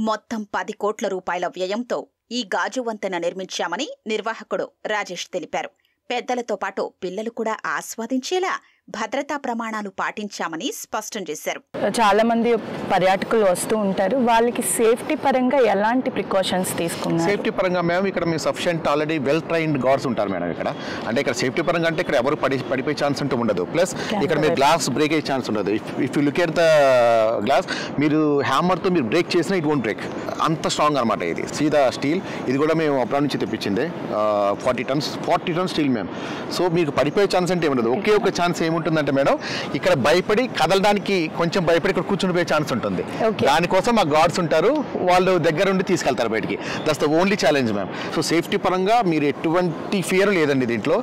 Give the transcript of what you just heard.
మొత్తం 10 కోట్ల రూపాయల వ్యయంతో ఈ గాజు వంతెన నిర్మించామని నిర్వాహకుడు రాజేష్ తెలిపారు. పెద్దలతో పాటు పిల్లలు కూడా ఆస్వాదించేలా భద్రతా ప్రమాణాలు పాటించామని స్పష్టం చేశారు. చాలా మంది పర్యాటకులు వస్తూ ఉంటారు, వాళ్ళకి సేఫ్టీ పరంగా ఎలాంటి ప్రికాషన్స్ తీసుకున్నారు? సేఫ్టీ పరంగా మేము ఇక్కడ మేము sufficient already well trained guards ఉంటారు మేడం ఇక్కడ. అంటే ఇక్కడ సేఫ్టీ పరంగా అంటే ఇక్కడ ఎవరు పడిపోయే ఛాన్స్ అంటూ ఉండదు. ప్లస్ ఇక్కడ మీరు గ్లాస్ బ్రేక్ అయ్యే ఛాన్స్ ఉండదు. If you look at the glass, మీరు హ్యామర్తో మీరు బ్రేక్ చేసినా ఇట్ వోంట్ బ్రేక్. అంత స్ట్రాంగ్ అనమాట ఇది. సీదా స్టీల్. ఇది కూడా మేము అప్పుడు నుంచి తెప్పించింది 40 టన్స్ స్టీల్ మేము. సో మీకు పడిపోయే ఛాన్స్ అంటే ఏముండదు. ఒకే ఒక ఛాన్స్ ఏముంటుందంటే మేడం, ఇక్కడ భయపడి కదలడానికి కొంచెం భయపడి ఇక్కడ కూర్చుని పోయే ఛాన్స్ ఉంటుంది. దానికోసం మా గార్డ్స్ ఉంటారు, వాళ్ళు దగ్గర ఉండి తీసుకెళ్తారు బయటికి. That's the only challenge ma'am. So safety పరంగా మీరు ఎటువంటి ఫియర్ లేదండి దీంట్లో.